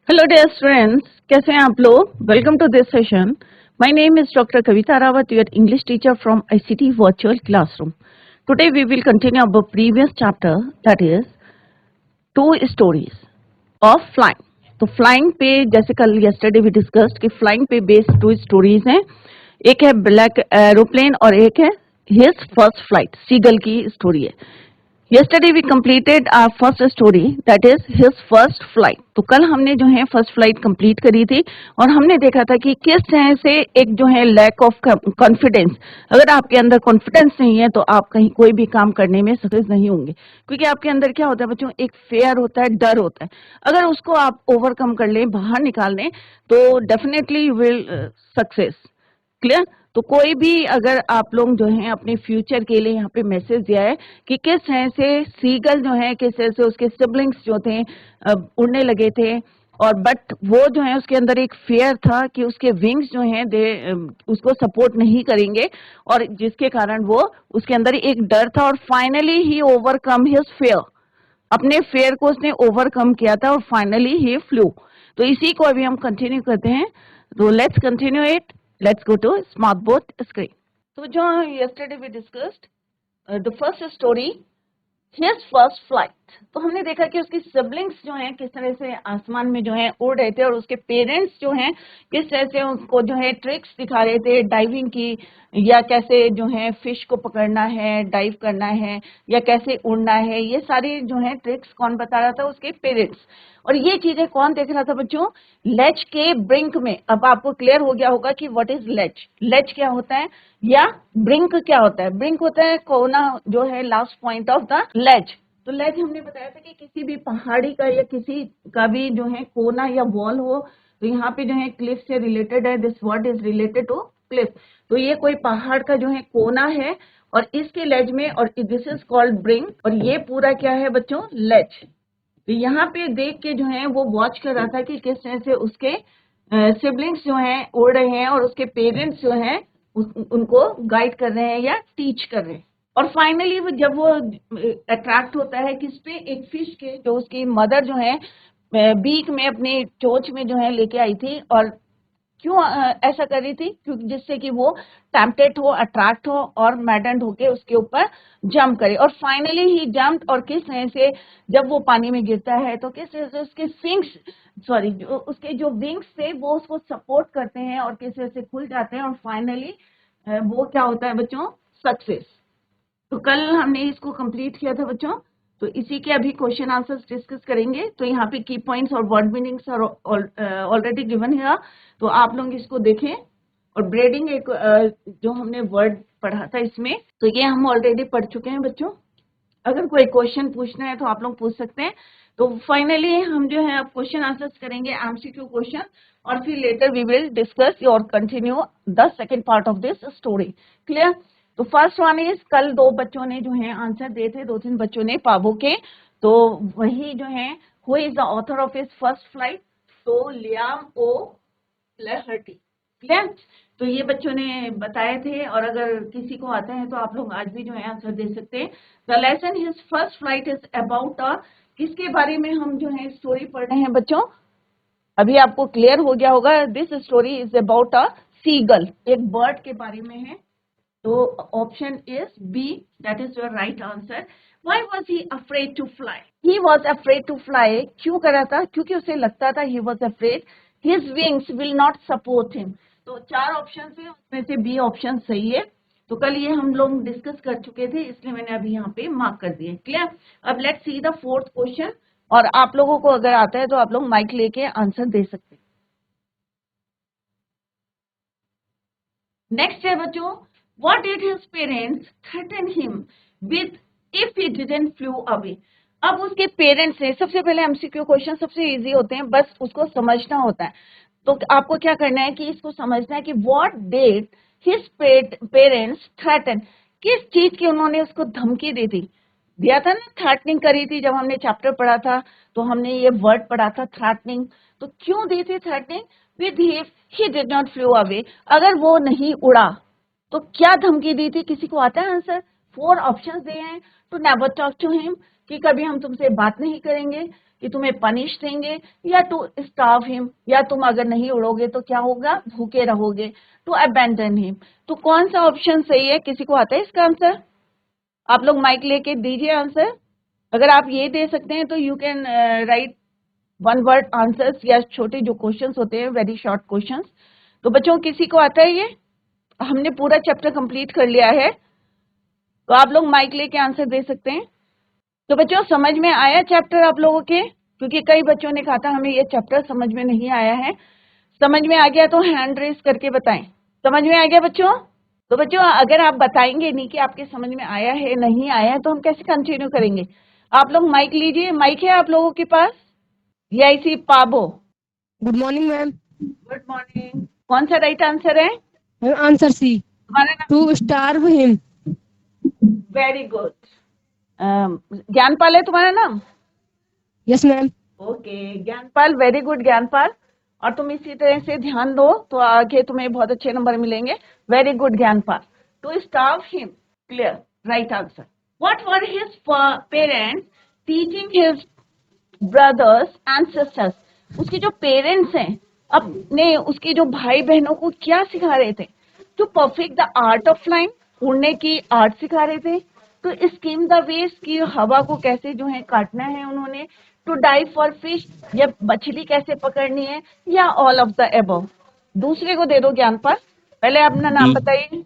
Hello dear students, कैसे हैं आप लोग। Welcome to this session. My name is doctor Kavita Rawat, your English teacher from ICT virtual classroom. Today we will continue our previous chapter, that is two stories of flying. तो flying पे जैसे कल yesterday we discussed कि flying पे based two stories हैं। एक है black aeroplane और एक है हिज फर्स्ट फ्लाइट, सीगल की स्टोरी है। Yesterday we completed our first story, that is his first flight। तो कल हमने जो है फर्स्ट फ्लाइट कंप्लीट करी थी और हमने देखा था कि किस तरह से एक जो है लैक ऑफ कॉन्फिडेंस, अगर आपके अंदर कॉन्फिडेंस नहीं है तो आप कहीं कोई भी काम करने में सक्सेस नहीं होंगे, क्योंकि आपके अंदर क्या होता है बच्चों, एक फेयर होता है, डर होता है। अगर उसको आप ओवरकम कर लें, बाहर निकाल लें, तो definitely you will success. Clear. तो कोई भी अगर आप लोग जो है अपने फ्यूचर के लिए यहाँ पे मैसेज दिया है कि किस तरह से सीगल जो है, किस तरह से उसके सिबलिंग्स जो थे उड़ने लगे थे, और बट वो जो है उसके अंदर एक फियर था कि उसके विंग्स जो हैं दे उसको सपोर्ट नहीं करेंगे, और जिसके कारण वो उसके अंदर एक डर था, और finally he overcome his fear. अपने फेयर को उसने ओवरकम किया था और फाइनली ही फ्लू। तो इसी को अभी हम कंटिन्यू करते हैं। तो let's continue it. Let's go to smart board screen. तो जो yesterday we discussed the first story, his first flight. तो हमने देखा कि उसकी सिबलिंग्स जो हैं किस तरह से आसमान में जो है उड़ रहे थे, और उसके पेरेंट्स जो हैं किस तरह से उसको जो है ट्रिक्स दिखा रहे थे डाइविंग की, या कैसे जो है फिश को पकड़ना है, डाइव करना है, या कैसे उड़ना है। ये सारी जो है ट्रिक्स कौन बता रहा था? उसके पेरेंट्स। और ये चीजें कौन देख रहा था बच्चों? लेज के ब्रिंक में। अब आपको क्लियर हो गया होगा कि व्हाट इज लेज। लेज क्या होता है या ब्रिंक क्या होता है? ब्रिंक होता है कोना, जो है last point of the ledge. तो लेज हमने बताया था कि किसी भी पहाड़ी का या किसी का भी जो है कोना या वॉल हो, तो यहाँ पे जो है क्लिफ से रिलेटेड है, this word is related to cliff. तो ये कोई पहाड़ का जो है कोना है और इसके लेज में, और दिस इज कॉल्ड ब्रिंक, और ये पूरा क्या है बच्चों? लेज। तो यहाँ पे देख के जो है वो वॉच कर रहा था कि किस तरह से उसके सिबलिंग्स जो हैं उड़ रहे हैं, और उसके पेरेंट्स जो हैं उनको गाइड कर रहे हैं या टीच कर रहे हैं। और फाइनली जब वो अट्रैक्ट होता है किस पे? एक फिश के, जो उसकी मदर जो है बीक में अपनी चोंच में जो है लेके आई थी। और क्यों ऐसा कर रही थी? क्योंकि जिससे कि वो टेम्पटेड हो, अट्रैक्ट हो और मैडन्ड होके उसके ऊपर जंप करे। और फाइनली ही जंप, और किस तरह से जब वो पानी में गिरता है तो किस तरह से उसके सिंग्स, सॉरी, जो उसके जो विंग्स थे वो उसको सपोर्ट करते हैं और किस तरह से खुल जाते हैं, और फाइनली वो क्या होता है बच्चों? सक्सेस। तो कल हमने इसको कंप्लीट किया था बच्चों। तो इसी के अभी क्वेश्चन आंसर्स डिस्कस करेंगे। तो यहाँ पे की पॉइंट्स और word meanings are already given है, तो आप लोग इसको देखें। और ब्रेडिंग एक जो हमने वर्ड पढ़ा था इसमें, तो ये हम ऑलरेडी पढ़ चुके हैं बच्चों। अगर कोई क्वेश्चन पूछना है तो आप लोग पूछ सकते हैं। तो फाइनली हम जो है अब क्वेश्चन आंसर्स करेंगे, एमसीक्यू क्वेश्चन, और फिर लेटर वी विल डिस्कस और continue the second part of this story. Clear. तो फर्स्ट वन इज, कल दो बच्चों ने जो है आंसर दिए थे, दो तीन बच्चों ने पावो के। तो वही जो है, who is the author of his first flight? तो लियाम ओ फ्लैहर्टी। क्लियर। तो ये बच्चों ने बताए थे, और अगर किसी को आता है तो आप लोग आज भी जो है आंसर दे सकते हैं। The lesson his first flight is about अ, किसके बारे में हम जो है स्टोरी पढ़ रहे हैं बच्चों? अभी आपको क्लियर हो गया होगा, this story is about a seagull, एक बर्ड के बारे में है। तो option is B, that is your right answer. Why was he afraid to fly? He was afraid to fly। क्यों कर रहा था? क्योंकि उसे लगता था, he was afraid his wings will not support him। तो चार ऑप्शन है, उसमें से बी ऑप्शन सही है। तो कल ये हम लोग डिस्कस कर चुके थे, इसलिए मैंने अभी यहाँ पे मार्क कर दिए। क्लियर। अब let's see the fourth question, और आप लोगों को अगर आता है तो आप लोग माइक लेके आंसर दे सकते हैं। नेक्स्ट है बच्चों, what did his parents threaten him with if he didn't flew away? अब उसके पेरेंट्स ने, सबसे पहले एमसीक्यू क्वेश्चन सबसे इजी होते हैं, बस उसको समझना होता है। तो आपको क्या करना है कि इसको समझना है कि what did his parents threaten, किस चीज की उन्होंने उसको धमकी दी थी? दिया था ना, थ्रेटनिंग करी थी। जब हमने चैप्टर पढ़ा था तो हमने ये वर्ड पढ़ा था थ्रेटनिंग। तो क्यों दी थी threatening? With he did not flu away, अगर वो नहीं उड़ा तो क्या धमकी दी थी? किसी को आता है आंसर? फोर ऑप्शंस दिए हैं। To never talk to him, कि कभी हम तुमसे बात नहीं करेंगे, कि तुम्हें पनिश देंगे, या टू स्टार्व हिम, या तुम अगर नहीं उड़ोगे तो क्या होगा, भूखे रहोगे, टू अबैंडन हिम। तो कौन सा ऑप्शन सही है, किसी को आता है इसका आंसर? आप लोग माइक लेके दीजिए आंसर। अगर आप ये दे सकते हैं तो you can write one word answers, या छोटे जो क्वेश्चंस होते हैं वेरी शॉर्ट क्वेश्चंस। तो बच्चों किसी को आता है ये? हमने पूरा चैप्टर कंप्लीट कर लिया है, तो आप लोग माइक लेके आंसर दे सकते हैं। तो बच्चों समझ में आया चैप्टर आप लोगों के? क्योंकि कई बच्चों ने कहा था हमें ये चैप्टर समझ में नहीं आया है। समझ में आ गया तो हैंड रेस करके बताएं। समझ में आ गया बच्चों? तो बच्चों अगर आप बताएंगे नहीं कि आपके समझ में आया है नहीं आया है, तो हम कैसे कंटिन्यू करेंगे? आप लोग माइक लीजिए, माइक है आप लोगों के पास? यही पाबो। Good morning ma'am. Good morning. कौन सा राइट आंसर है? मैम आंसर सी, तुम्हारा नाम? To starve him. Very good. Gyanpal है तुम्हारा नाम? Yes ma'am. Okay Gyanpal, very good Gyanpal. और तुम इसी तरह से ध्यान दो तो आगे तुम्हें बहुत अच्छे नंबर मिलेंगे। Very good Gyanpal. To starve him, clear, right answer. What were his parents teaching his brothers and sisters? उसके जो पेरेंट्स हैं अपने उसके जो भाई बहनों को क्या सिखा रहे थे? To perfect the art of flying, उड़ने की आर्ट सिखा रहे थे। टू स्किम द वेव्स, की हवा को कैसे जो है काटना है उन्होंने। टू डाइव फॉर फिश, या मछली कैसे पकड़नी है, या ऑल ऑफ द अबव। दूसरे को दे दो ज्ञानपाल, पहले अपना नाम डी, बताइए।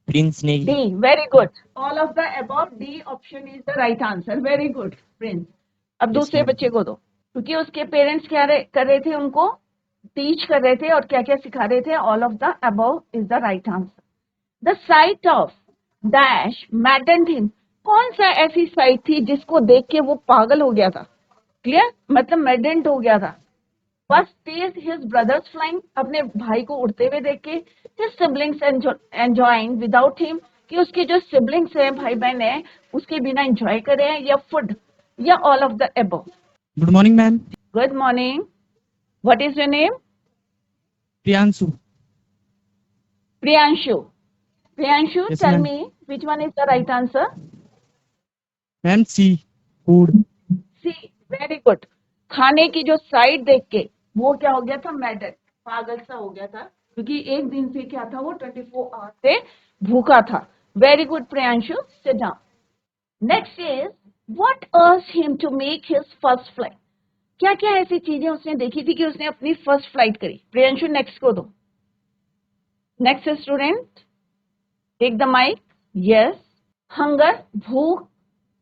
प्रिंस ने। D, very good, all of the above, D option is the right answer. Very good Prince. अब यस दूसरे मैम। बच्चे को दो, क्योंकि उसके पेरेंट्स क्या कर रहे थे, उनको टीच कर रहे थे और क्या क्या सिखा रहे थे। All of the above is the right answer. The site of dash मैडन्ड him, कौन सा ऐसी साइट थी जिसको देख के वो पागल हो गया था? क्लियर, मतलब मैडेंट हो गया था। First is his brothers flying, अपने भाई को उड़ते हुए देख के। His siblings enjoying without him, कि उसके जो सिबलिंग्स हैं, भाई बहन है, उसके बिना एंजॉय कर रहे हैं। या फूड, या all of the above. Good morning ma'am. Good morning. What is your name? Priyanshu. Priyanshu. Priyanshu, Yes, tell ma'am. Me which one is the right answer? Ma'am C, food. C, very good. खाने की जो side देख के वो क्या हो गया था, मैडन, पागल सा हो गया था, क्योंकि एक दिन से क्या था, वो 24 आवर्स से भूखा था। Very good Priyanshu, sit down. Next is what urged him to make his first flight? क्या क्या ऐसी चीजें उसने देखी थी कि उसने अपनी फर्स्ट फ्लाइट करी? प्रियांशु नेक्स्ट को दो। Next student, take the mike. Yes, hunger, भूख,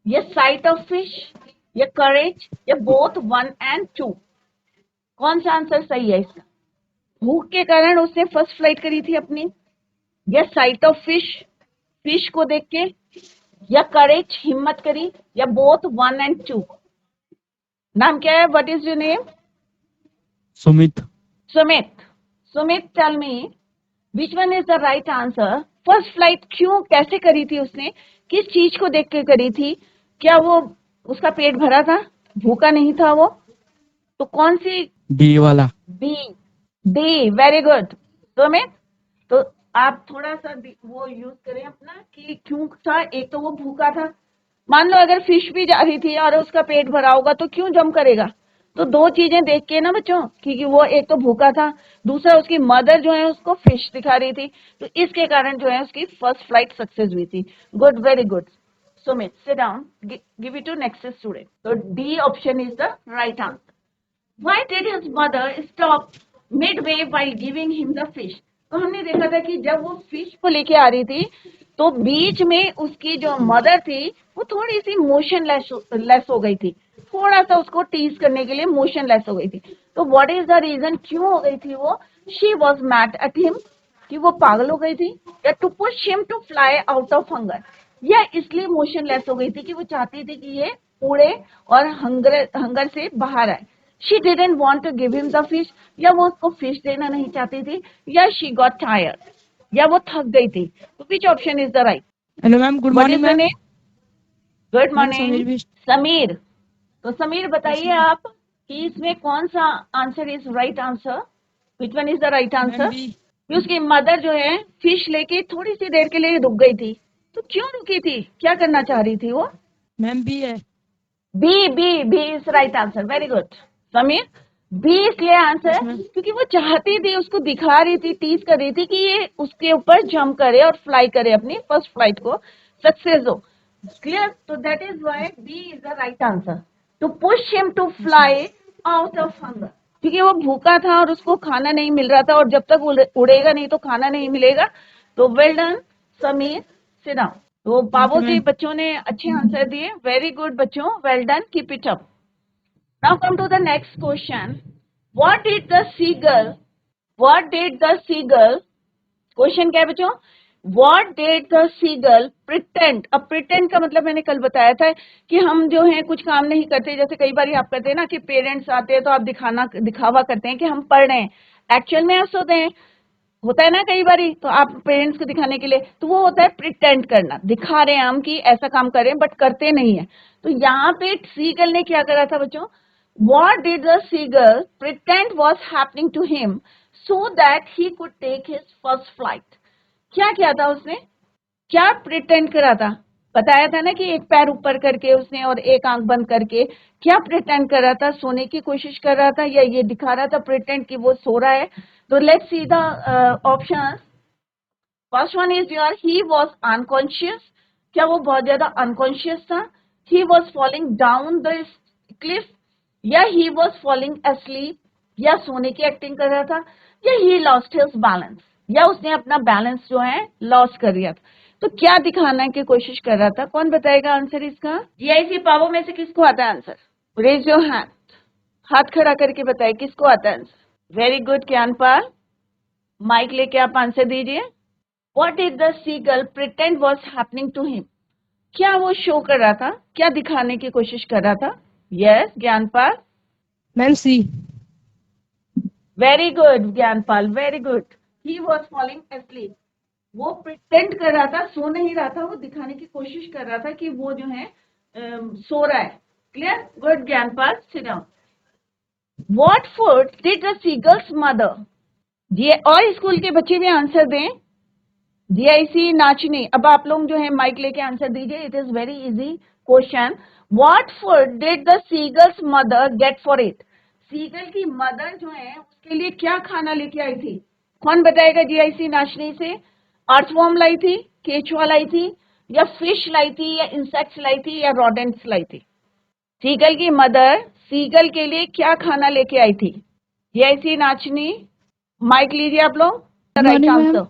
या साइट ऑफ फिश, या करेज, या बोथ 1 and 2? कौन सा आंसर सही है इसका? भूख के कारण उसने फर्स्ट फ्लाइट करी थी अपनी, या साइट ऑफ फिश, फिश को देख के, या करेज, हिम्मत करी, या बोथ 1 and 2? नाम क्या है? What is your name? Sumit. Sumit. Sumit, tell me which one is the right answer? First flight क्यों, कैसे करी थी उसने, किस चीज को देख के करी थी? क्या वो उसका पेट भरा था, भूखा नहीं था वो? तो कौन सी? डी वाला। B, D, very good Sumit. तो आप थोड़ा सा वो यूज करें अपना कि क्यों था। एक तो वो भूखा था, मान लो अगर फिश भी जा रही थी और उसका पेट भरा होगा तो क्यों जंप करेगा? तो दो चीजें देख के ना बच्चों, क्योंकि वो एक तो भूखा था, दूसरा उसकी मदर जो है उसको फिश दिखा रही थी, तो इसके कारण जो है उसकी फर्स्ट फ्लाइट सक्सेस हुई थी। Good, very good Sumit, sit down, give it to next student. तो D option is the right answer. Why did his mother stop midway while giving him the fish? तो हमने देखा था कि जब वो फिश को लेके आ रही थी तो बीच में उसकी जो मदर थी वो थोड़ी सी मोशन लेस हो गई थी, थोड़ा सा उसको टीज करने के लिए मोशन लेस हो गई थी। तो व्हाट इज द रीजन, क्यों हो गई थी वो? She was mad at him, कि वो पागल हो गई थी, या to push him to fly out of hunger, या इसलिए मोशन लेस हो गई थी कि वो चाहती थी कि ये उड़े और हंगर से बाहर आए। She didn't want to give him the fish, या वो उसको फिश देना नहीं चाहती थी, या she got tired, या वो थक गई थी। तो which option is the right? Hello ma'am, good What morning is your ma'am. name? Good ma'am Sameer morning, Bisht. Sameer. तो समीर बताइए मैम आप कि इसमें कौन सा answer is right answer? Which one is the right answer? B. कि उसकी मदर जो है फिश लेके थोड़ी सी देर के लिए रुक गई थी, तो क्यों रुकी थी, क्या करना चाह रही थी वो? मैम बी है। B is right answer, very good Sameer. B इसलिए आंसर Yes, ma'am. क्योंकि वो चाहती थी, उसको दिखा रही थी, टीज कर रही थी कि ये उसके ऊपर जंप करे और फ्लाई करे, अपनी फर्स्ट फ्लाइट को सक्सेस हो। क्लियर? तो that is why B is the right answer, to push him to fly out of hunger, क्योंकि वो भूखा था और उसको खाना नहीं मिल रहा था, और जब तक उड़ेगा नहीं तो खाना नहीं मिलेगा। तो well done Sameer, sit down. तो बाबू जी ma'am. बच्चों ने अच्छे आंसर दिए, वेरी गुड बच्चों, well done, keep it up. Now come to the next question, what did the seagull, what did the seagull, question क्या है बच्चों, what did the seagull pretend. अब प्रिटेंड का मतलब मैंने कल बताया था कि हम जो है कुछ काम नहीं करते, जैसे कई बार आप करते हैं ना कि पेरेंट्स आते हैं तो आप दिखावा करते हैं कि हम पढ़ रहे हैं, एक्चुअल में आप सोते हैं, होता है ना कई बारी, तो आप पेरेंट्स को दिखाने के लिए, तो वो होता है प्रिटेंड करना, दिखा रहे हैं हम कि ऐसा काम कर रहे हैं बट करते नहीं है। तो यहाँ पे सीगल ने क्या करा था बच्चों, what did the seagull pretend was happening to him so that he could take his first flight. क्या किया था उसने, क्या प्रिटेंड करा था, बताया था ना कि एक पैर ऊपर करके उसने और एक आंख बंद करके, क्या प्रिटेंड कर रहा था, सोने की कोशिश कर रहा था या ये दिखा रहा था प्रिटेंड कि वो सो रहा है। तो let's see the option. First one is your, he was unconscious, क्या वो बहुत ज्यादा अनकॉन्शियस था, he was falling down the Cliff, या ही वॉज फॉलिंग asleep, या सोने की एक्टिंग कर रहा था, या ही लॉस्ट हिज बैलेंस, या उसने अपना बैलेंस जो है लॉस कर दिया था। तो क्या दिखाना की कोशिश कर रहा था, कौन बताएगा आंसर इसका, जीआईसी पावो में से किसको आता है आंसर, रेज योर हैंड, हाथ खड़ा करके बताए किसको आता है आंसर। वेरी गुड ज्ञानपाल, माइक लेके आप आंसर दीजिए। What did the seagull pretend was happening to him? क्या वो शो कर रहा था, क्या दिखाने की कोशिश कर रहा था। Yes Gyanpal, Ma'am, C. Very good Gyanpal, very good. He was falling asleep, वो प्रिटेंड कर रहा था, सो नहीं रहा था, वो दिखाने की कोशिश कर रहा था कि वो जो है सो रहा है। Clear, good Gyanpal, sit down. What food did the seagull's mother, ये और स्कूल के बच्चे भी आंसर दें, जीआईसी नाचनी, अब आप लोग जो है माइक लेके आंसर दीजिए, it is very easy question. What food did the seagull's mother get for it, seagull की मदर जो है उसके लिए क्या खाना लेके आई थी, कौन बताएगा जीआईसी नाचनी से। अर्थवॉर्म लाई थी, केचुआ लाई थी, या फिश लाई थी, या इंसेक्ट्स लाई थी, या रोडेंट्स लाई थी। सीगल की मदर सीगल के लिए क्या खाना लेके आई थी, जीआईसी नाचनी, माइक लीजिए आप लोग। Good right morning, answer, ma'am.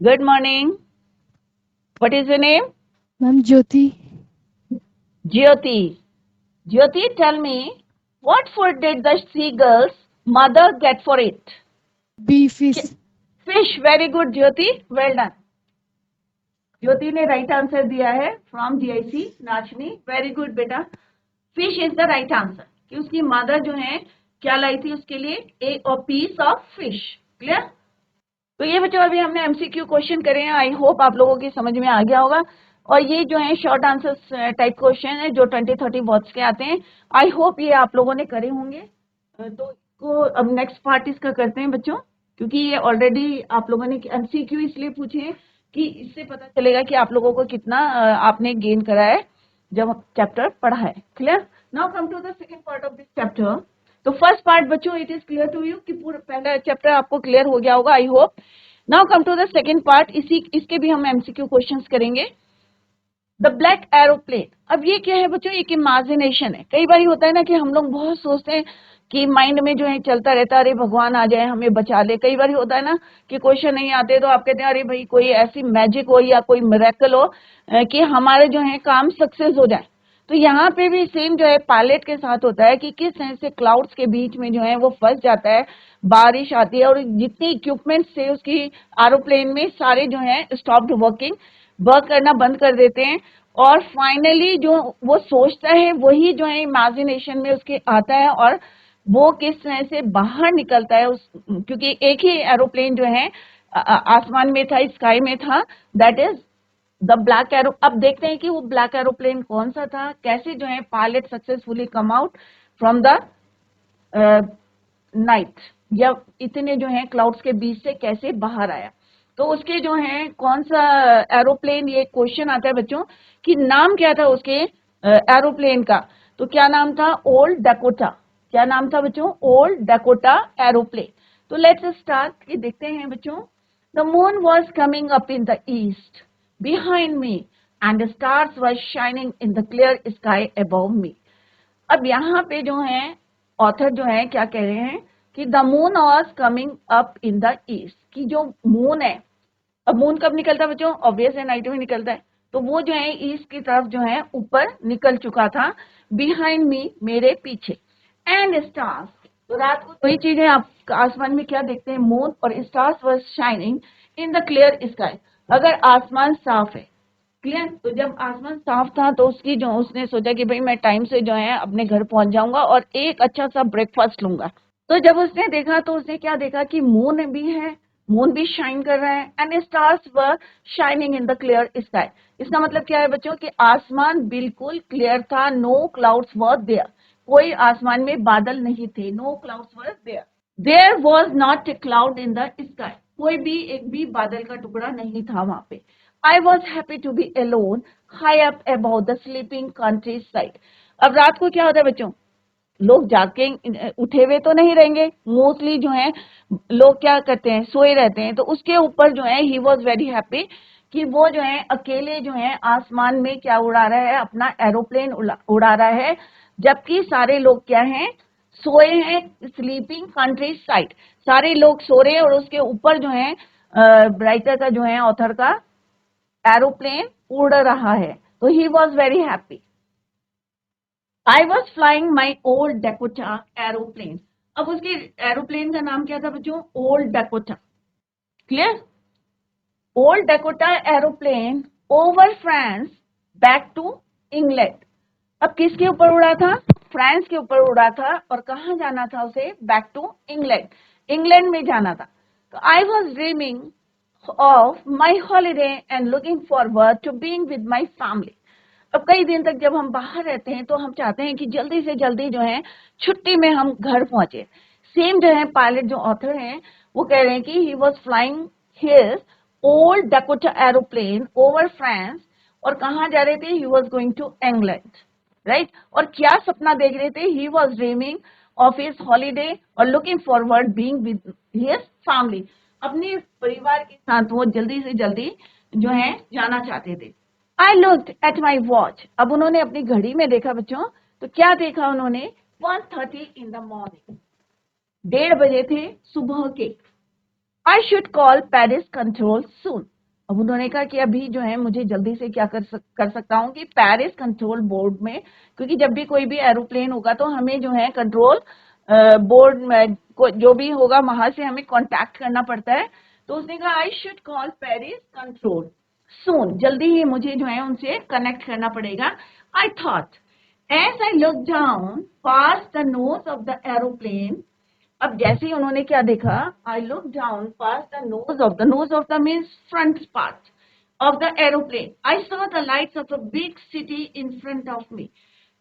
Good morning, what is your name? Ma'am, Jyoti. Jyoti. Jyoti, tell me, what food did the seagull's mother get for it? B. Fish. Fish. Very good, Jyoti. Well done. ज्योति ने right answer दिया है from GIC नाचनी, very good बेटा। Fish is the right answer, कि उसकी mother जो है क्या लाई थी उसके लिए, a piece of fish. Clear? तो ये बच्चों अभी हमने एमसीक्यू क्वेश्चन करे हैं, आई होप आप लोगों की समझ में आ गया होगा। और ये जो है शॉर्ट आंसर्स टाइप क्वेश्चन है जो 20-30 वर्ड्स के आते हैं, आई होप ये आप लोगों ने करे होंगे। तो इसको अब नेक्स्ट पार्ट इसका करते हैं बच्चों, क्योंकि ये ऑलरेडी आप लोगों ने एमसीक्यू इसलिए पूछे हैं कि इससे पता चलेगा कि आप लोगों को कितना आपने गेन करा है जब चैप्टर पढ़ा है। Clear? Now come to the second part of this chapter. तो फर्स्ट पार्ट बच्चों it is clear to you कि पूरा पहला चैप्टर आपको क्लियर हो गया होगा, I hope. Now come to the second part, इसके भी हम एमसीक्यू क्वेश्चंस करेंगे। द ब्लैक एरोप्लेन, अब ये क्या है बच्चों, एक इमेजिनेशन है। कई बार होता है ना कि हम लोग बहुत सोचते हैं कि माइंड में जो है चलता रहता है, अरे भगवान आ जाए हमें बचा ले। कई बार होता है ना कि क्वेश्चन नहीं आते तो आप कहते हैं अरे भाई कोई ऐसी मैजिक हो या कोई मिरेकल हो कि हमारे जो है काम सक्सेस हो जाए। तो यहाँ पे भी सेम जो है पायलट के साथ होता है कि किस तरह से क्लाउड्स के बीच में जो है वो फंस जाता है, बारिश आती है और जितनी इक्विपमेंट्स थे उसकी एरोप्लेन में सारे जो है स्टॉप्ड वर्किंग, वर्क करना बंद कर देते हैं। और फाइनली जो वो सोचता है वही जो है इमेजिनेशन में उसके आता है, और वो किस तरह से बाहर निकलता है उस, क्योंकि एक ही एरोप्लेन जो है आसमान में था, स्काई में था, that is the black arrow. अब देखते हैं कि वो ब्लैक एरोप्लेन कौन सा था, कैसे जो है pilot successfully come out from the night, या इतने जो है क्लाउड्स के बीच से कैसे बाहर आया। तो उसके जो है कौन सा एरोप्लेन, ये क्वेश्चन आता है बच्चों कि नाम क्या था उसके एरोप्लेन का, तो क्या नाम था? Old Dakota. क्या नाम था बच्चों? Old Dakota aeroplane. तो लेट्स स्टार्ट, ये देखते हैं बच्चों। The moon was coming up in the east behind me and the stars were shining in the clear sky above मी। अब यहाँ पे जो है ऑथर जो है क्या कह रहे हैं कि the moon was coming up in the east, कि जो मून है, अब मून कब निकलता है बच्चों? ऑब्वियस है, नाइट में निकलता है। तो वो जो है ईस्ट की तरफ जो है ऊपर निकल चुका था, बिहाइंड मी, मेरे पीछे। एंड स्टार्स, तो रात को वही चीजें आप आसमान में क्या देखते हैं? मून और stars were shining in the clear sky. अगर आसमान साफ है, क्लियर, तो जब आसमान साफ था तो उसकी जो उसने सोचा कि भाई मैं टाइम से जो है अपने घर पहुंच जाऊंगा और एक अच्छा सा ब्रेकफास्ट लूंगा। तो जब उसने देखा तो उसने क्या देखा कि मून भी है, मून भी शाइन कर रहा है, and stars were shining in the clear sky. इसका मतलब क्या है बच्चों कि आसमान बिल्कुल क्लियर था, नो क्लाउड्स वर देयर, कोई आसमान में बादल नहीं थे, no clouds were there. There was not a cloud in the sky, कोई भी एक भी बादल का टुकड़ा नहीं था वहां पे। I was happy to be alone, high up above the sleeping countryside. अब रात को क्या होता है बच्चों? लोग जाके उठे हुए तो नहीं रहेंगे, मोस्टली जो है लोग क्या करते हैं? सोए रहते हैं। तो उसके ऊपर जो है ही वॉज वेरी हैप्पी कि वो जो है अकेले जो है आसमान में क्या उड़ा रहा है? अपना एरोप्लेन उड़ा रहा है, जबकि सारे लोग क्या हैं? सोए हैं। स्लीपिंग कंट्री साइड, सारे लोग सो रहे हैं और उसके ऊपर जो है राइटर का जो है ऑथर का एरोप्लेन उड़ रहा है। तो he was very happy. I was flying my old Dakota aeroplane. अब उसके एरोप्लेन का नाम क्या था बच्चों? Old Dakota. Clear? Old Dakota aeroplane over France back to England. अब किसके ऊपर उड़ा था? फ्रांस के ऊपर उड़ा था। और कहाँ जाना था उसे? बैक टू इंग्लैंड, इंग्लैंड में जाना था। तो I was dreaming of my holiday and looking forward to being with my family. अब कई दिन तक जब हम बाहर रहते हैं तो हम चाहते हैं कि जल्दी से जल्दी जो है छुट्टी में हम घर पहुंचे। सेम जो है पायलट जो ऑथर हैं वो कह रहे हैं कि he was flying his old Dakota aeroplane over France, और कहाँ जा रहे थे? He was going to England, right. और क्या सपना देख रहे थे? He was dreaming of his holiday और looking forward being with his family, अपने परिवार के साथ वो जल्दी से जल्दी जो है जाना चाहते थे। I looked at my watch, अब उन्होंने अपनी घड़ी में देखा बच्चों, तो क्या देखा उन्होंने? 1:30 इन द मॉर्निंग, 1:30 बजे थे सुबह के। I should call Paris control soon, अब उन्होंने कहा कि अभी जो है मुझे जल्दी से क्या कर सकता हूँ कि पेरिस कंट्रोल बोर्ड में, क्योंकि जब भी कोई भी एरोप्लेन होगा तो हमें जो है कंट्रोल बोर्ड में जो भी होगा वहां से हमें कांटेक्ट करना पड़ता है। तो उसने कहा I should call Paris control soon, जल्दी ही मुझे जो है उनसे कनेक्ट करना पड़ेगा। I thought as I look down past the nose of the aeroplane, अब जैसे ही उन्होंने क्या देखा? I look down past the nose of the means front part of the aeroplane, I saw the lights of a big city in front of me.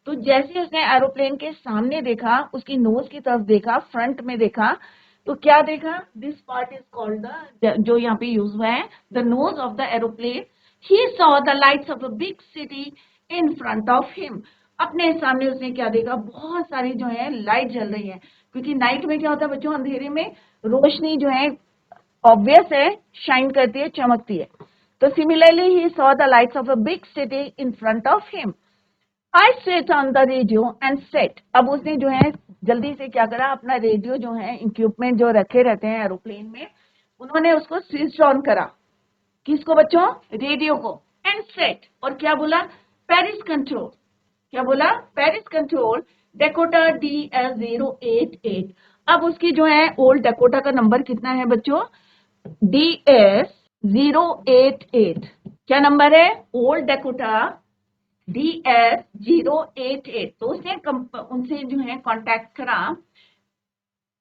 तो जैसे ही उसने aeroplane के सामने देखा, उसकी नोज की तरफ देखा, फ्रंट में देखा, तो क्या देखा? This part is called the, जो यहाँ पे यूज हुआ है, the nose of the aeroplane. He saw the lights of a big city in front of him, अपने सामने उसने क्या देखा? बहुत सारी जो है लाइट जल रही है, क्योंकि नाइट में क्या होता है बच्चों? अंधेरे में रोशनी जो है ऑब्वियस है शाइन करती है, चमकती है। तो similarly he saw the lights of a big city in front of him. I set on the radio and set, अब उसने जो है जल्दी से क्या करा? अपना रेडियो जो है इक्विपमेंट जो रखे रहते हैं एरोप्लेन में, उन्होंने उसको स्विच ऑन करा। किसको बच्चों? रेडियो को। एंड सेट, और क्या बोला? पेरिस कंट्रोल, क्या बोला? Paris control Dakota DS088। अब उसकी जो है ओल्ड डेकोटा का नंबर कितना है बच्चों? DS088। क्या नंबर है? Old Dakota DS088। तो उसने उनसे जो है कांटेक्ट करा,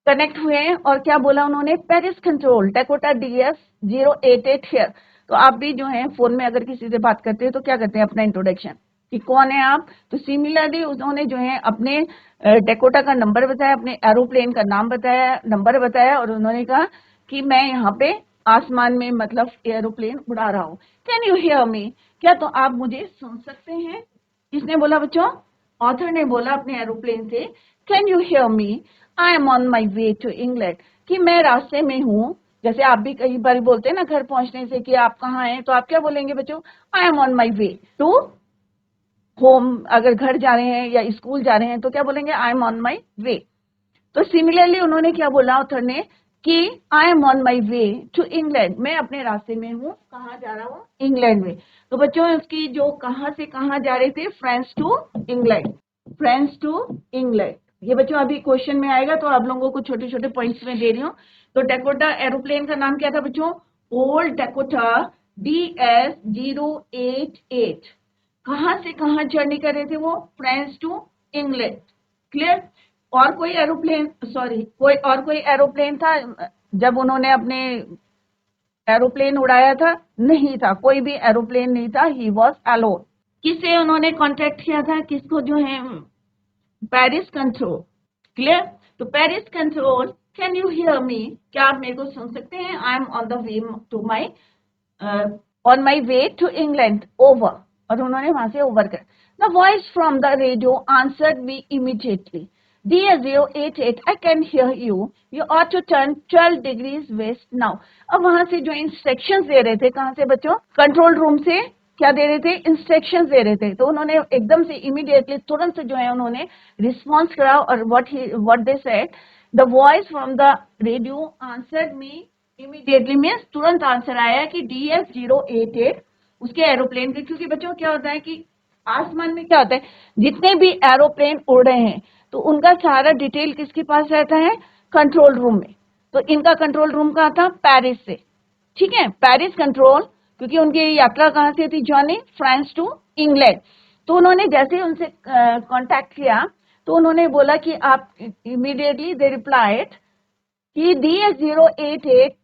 कनेक्ट हुए, और क्या बोला उन्होंने? Paris control Dakota DS088 here. तो आप भी जो है फोन में अगर किसी से बात करते हैं तो क्या करते हैं? अपना इंट्रोडक्शन कि कौन है आप। तो सिमिलरली उन्होंने जो है अपने डेकोटा का नंबर बताया, अपने एरोप्लेन का नाम बताया, नंबर बताया, और उन्होंने कहा कि मैं यहाँ पे आसमान में मतलब एरोप्लेन उड़ा रहा हूँ। कैन यू हियर मी, क्या तो आप मुझे सुन सकते हैं? किसने बोला बच्चों? ऑथर ने बोला अपने एरोप्लेन से, can you hear me, I am on my way to England, कि मैं रास्ते में हूँ। जैसे आप भी कई बार बोलते हैं ना घर पहुंचने से कि आप कहाँ हैं, तो आप क्या बोलेंगे बच्चों? I am on my way to home. अगर घर जा रहे हैं या स्कूल जा रहे हैं तो क्या बोलेंगे? I am on my way. तो सिमिलरली उन्होंने क्या बोला ऑथर ने कि I am on my way to England, मैं अपने रास्ते में हूँ। कहाँ जा रहा हूँ? इंग्लैंड में। तो बच्चों उसकी जो कहाँ से कहाँ जा रहे थे, France to England, France to England. ये बच्चों अभी क्वेश्चन में आएगा तो आप लोगों को छोटे छोटे पॉइंट्स में दे रही हूँ। तो डेकोटा एरोप्लेन का नाम क्या था बच्चों? Old Dakota DS-088। कहाँ से कहाँ जर्नी कर रहे थे वो? France to England. क्लियर? और कोई एरोप्लेन, सॉरी कोई एरोप्लेन था जब उन्होंने अपने एरोप्लेन उड़ाया था? नहीं था, कोई भी एरोप्लेन नहीं था। He was alone. किससे उन्होंने कांटेक्ट किया था? किसको? जो है पेरिस कंट्रोल। क्लियर? तो Paris control, can you hear me, क्या आप मेरे को सुन सकते हैं? I am on the way to my on my way to England, over. और उन्होंने वहां से ओवर कर। The voice from the radio answered me immediately, DS-088, I can hear you. You ought to turn 12 degrees west now. अब वहां से जो instructions दे रहे थे, कहां से बच्चों? कंट्रोल रूम से क्या दे रहे थे? इंस्ट्रक्शंस दे रहे थे। तो उन्होंने एकदम से इमीडिएटली तुरंत से जो है उन्होंने रिस्पॉन्स करा। और what they said, the voice from the radio answered me immediately, means तुरंत आंसर आया कि DS-088 उसके एरोप्लेन के। क्योंकि बच्चों क्या होता है कि आसमान में क्या होता है, जितने भी एरोप्लेन उड़ रहे हैं तो उनका सारा डिटेल किसके पास रहता है? कंट्रोल रूम में। तो इनका कंट्रोल रूम कहाँ था? पेरिस से। ठीक है, पेरिस कंट्रोल, क्योंकि उनकी यात्रा कहाँ से थी? Journey France to England. तो उन्होंने जैसे ही उनसे कांटेक्ट किया तो उन्होंने बोला कि आप इमीडिएटली दे रिप्लाइड कि DS-088,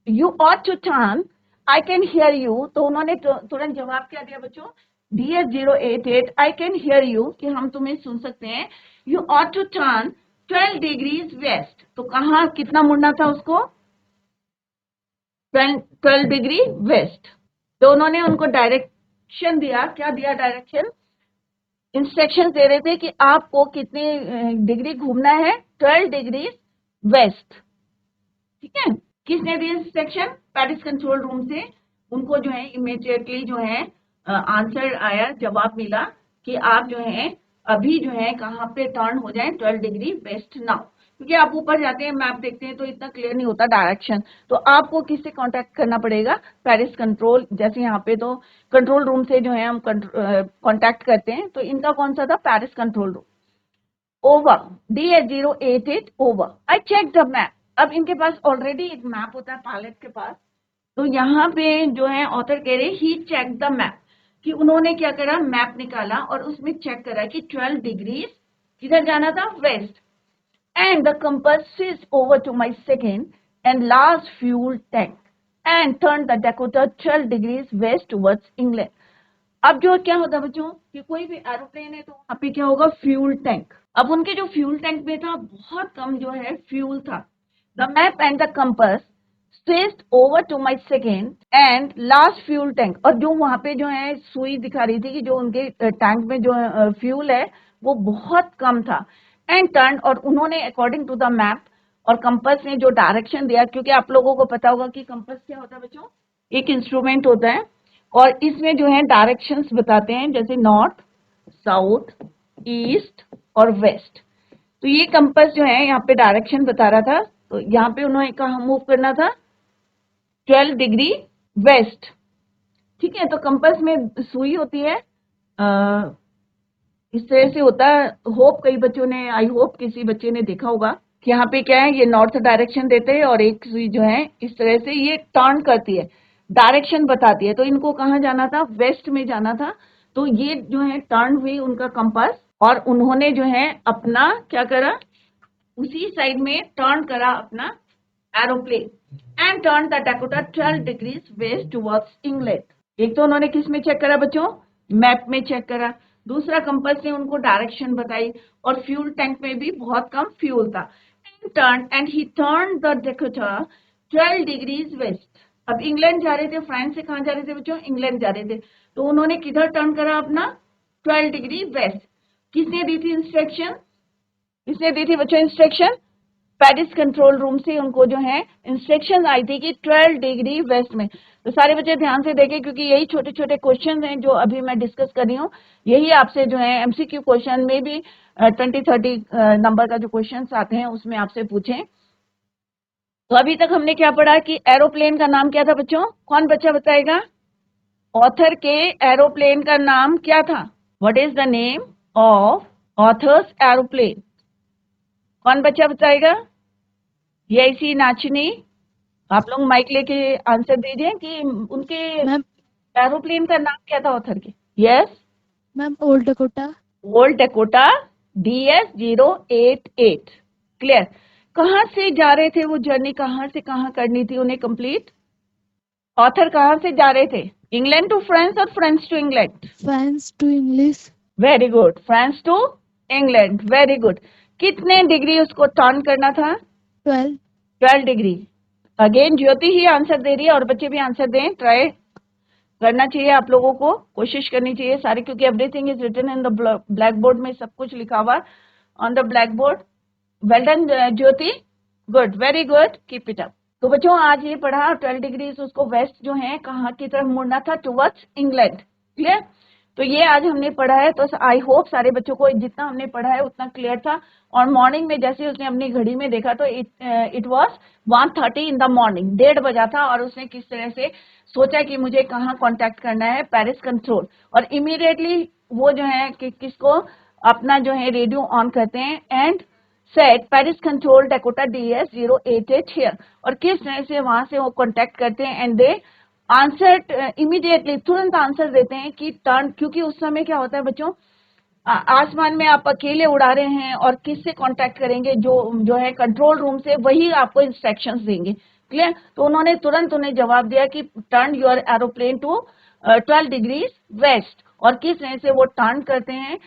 you ought to turn, I can hear you. तो उन्होंने तुरंत जवाब क्या दिया बच्चों? DS-088, I can hear you, कि हम तुम्हें सुन सकते हैं। You ought to turn 12 degrees west. तो कहाँ कितना मुड़ना था उसको? 12 डिग्री वेस्ट। तो उन्होंने उनको डायरेक्शन दिया। क्या दिया डायरेक्शन? इंस्ट्रक्शन दे रहे थे कि आपको कितने डिग्री घूमना है? 12 डिग्री वेस्ट। ठीक है, किसने दिया इंस्ट्रक्शन? पेरिस कंट्रोल रूम से। उनको जो है इमीडिएटली जो है आंसर आया, जवाब मिला कि आप जो है अभी जो है कहाँ पे टर्न हो जाए? 12 डिग्री वेस्ट नाउ। क्योंकि आप ऊपर जाते हैं, मैप देखते हैं तो इतना क्लियर नहीं होता डायरेक्शन, तो आपको किससे कांटेक्ट करना पड़ेगा? Paris control. जैसे यहाँ पे तो कंट्रोल रूम से जो है हम कांटेक्ट करते हैं, तो इनका कौन सा था? Paris control room. Over, DS-088 over, I check the map. अब इनके पास ऑलरेडी एक मैप होता है पायलट के पास। तो यहाँ पे जो है ऑथर कह रहे ही चेक द मैप, कि उन्होंने क्या करा? मैप निकाला और उसमें चेक करा कि 12 डिग्रीज किधर जाना था? West. And the compass switch over to my second and last fuel tank and turn the Dakota 12 degrees west towards England. अब जो क्या होता है बच्चों कि कोई भी एरोप्लेन है तो वहां पे क्या होगा? Fuel tank. अब उनके जो फ्यूल टैंक में था बहुत कम जो है फ्यूल था। The map and the compass switched over to my second and last fuel tank. और जो वहां पे जो है सुई दिखा रही थी कि जो उनके टैंक में जो फ्यूल है वो बहुत कम था। एंड टर्न, और उन्होंने अकॉर्डिंग टू द मैप और कंपास ने जो डायरेक्शन दिया, क्योंकि आप लोगों को पता होगा कि कंपास क्या होता है बच्चों? एक इंस्ट्रूमेंट होता है और इसमें जो है डायरेक्शंस बताते हैं, जैसे नॉर्थ, साउथ, ईस्ट और वेस्ट। तो ये कंपास जो है यहाँ पे डायरेक्शन बता रहा था। तो यहाँ पे उन्होंने कहा मूव करना था? 12 डिग्री वेस्ट। ठीक है, तो कंपास में सुई होती है, इस तरह से होता है। होप कई बच्चों ने, आई होप किसी बच्चे ने देखा होगा कि यहाँ पे क्या है, ये नॉर्थ डायरेक्शन देते हैं और एक सुई जो है इस तरह से ये टर्न करती है, डायरेक्शन बताती है। तो इनको कहाँ जाना था? वेस्ट में जाना था। तो ये जो है टर्न हुई उनका कंपास और उन्होंने जो है अपना क्या करा? उसी साइड में टर्न करा अपना aeroplane and turn the Dakota 12 degrees west towards England. एक तो उन्होंने किस में चेक करा बच्चों? मैप में चेक करा। दूसरा कंपास ने उनको डायरेक्शन बताई और फ्यूल टैंक में भी बहुत कम फ्यूल था। And he turn the Dakota 12 degrees west. अब इंग्लैंड जा रहे थे, फ्रांस से कहाँ जा रहे थे बच्चों? इंग्लैंड जा रहे थे। तो उन्होंने किधर टर्न करा अपना? 12 डिग्री वेस्ट। किसने दी थी इंस्ट्रक्शन? किसने दी थी बच्चों इंस्ट्रक्शन? पेरिस कंट्रोल रूम से उनको जो है इंस्ट्रक्शन आई थी कि 12 डिग्री वेस्ट में। तो सारे बच्चे ध्यान से देखें, क्योंकि यही छोटे छोटे क्वेश्चन हैं जो अभी मैं डिस्कस कर रही हूँ। यही आपसे जो है एमसीक्यू क्वेश्चन में भी 20-30 नंबर का जो क्वेश्चन आते हैं उसमें आपसे पूछें। तो अभी तक हमने क्या पढ़ा कि एरोप्लेन का नाम क्या था बच्चों? कौन बच्चा बताएगा? ऑथर के एरोप्लेन का नाम क्या था? What is the name of authors aeroplane? कौन बच्चा बताएगा? यही नाचनी, आप लोग माइक लेके आंसर दीजिए कि उनके मैम एरोप्लेन का नाम क्या था ऑथर के? Yes, ma'am old Dakota. Old Dakota DS-088। Clear? कहाँ से जा रहे थे वो? जर्नी कहाँ से कहाँ करनी थी उन्हें कंप्लीट? ऑथर कहाँ से जा रहे थे? इंग्लैंड टू फ्रांस और France to England? France to English. Very good, France to England, very good. कितने डिग्री उसको टर्न करना था? 12। 12 डिग्री। अगेन ज्योति ही आंसर दे रही है और बच्चे भी आंसर दें, ट्राई करना चाहिए आप लोगों को, कोशिश करनी चाहिए सारी, क्योंकि everything is written in the black board में, सब कुछ लिखा हुआ on the black board. Well done Jyoti, good, very good, keep it up. तो बच्चों आज ये पढ़ा 12 डिग्री उसको वेस्ट जो है कहाँ की तरफ मुड़ना था? Towards England. क्लियर? तो ये आज हमने पढ़ा है। तो आई होप सारे बच्चों को जितना हमने पढ़ा है उतना क्लियर था। और मॉर्निंग में जैसे उसने अपनी घड़ी में देखा तो it was 1:30 in the morning, 1:30 बजा था। और उसने किस तरह से सोचा कि मुझे कहाँ कांटेक्ट करना है? Paris control. और इमीडिएटली वो जो है कि किसको अपना जो है रेडियो ऑन करते हैं and set Paris control Dakota DS-088 here. और किस तरह से वहां से वो कांटेक्ट करते हैं एंड दे आंसर इमीडिएटली, तुरंत आंसर देते हैं कि टर्न। क्योंकि उस समय क्या होता है बच्चों, आसमान में आप अकेले उड़ा रहे हैं और किससे कांटेक्ट करेंगे? जो है कंट्रोल रूम से, वही आपको इंस्ट्रक्शंस देंगे। क्लियर? तो उन्होंने तुरंत उन्हें जवाब दिया कि turn your aeroplane to 12 degrees west. और किस तरह से वो टर्न करते हैं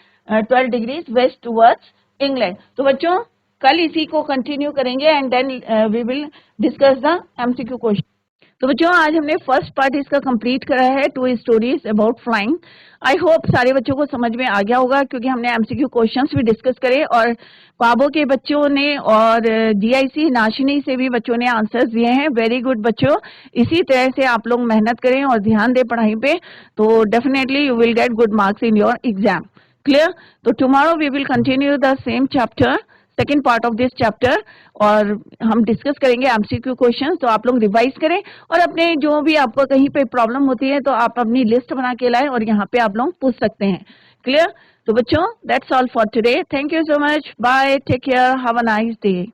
12 डिग्रीज वेस्ट टुवर्ड्स इंग्लैंड। तो बच्चों कल इसी को कंटिन्यू करेंगे and then we will discuss the MCQ question. तो बच्चों आज हमने फर्स्ट पार्ट इसका कंप्लीट करा है, 2 stories about flying. I hope सारे बच्चों को समझ में आ गया होगा, क्योंकि हमने MCQ क्वेश्चंस भी डिस्कस करे और पाबो के बच्चों ने और GIC नाशिनी से भी बच्चों ने आंसर्स दिए हैं। वेरी गुड बच्चों, इसी तरह से आप लोग मेहनत करें और ध्यान दें पढ़ाई पे, तो definitely you will get good marks in your exam. Clear? तो tomorrow we will continue the same chapter, second part of this chapter, और हम डिस्कस करेंगे MCQ क्वेश्चन। तो आप लोग रिवाइज करें और अपने जो भी आपको कहीं पे प्रॉब्लम होती है तो आप अपनी लिस्ट बना के लाएं और यहाँ पे आप लोग पूछ सकते हैं। क्लियर? तो बच्चों that's all for today, thank you so much, bye, take care, have a nice day.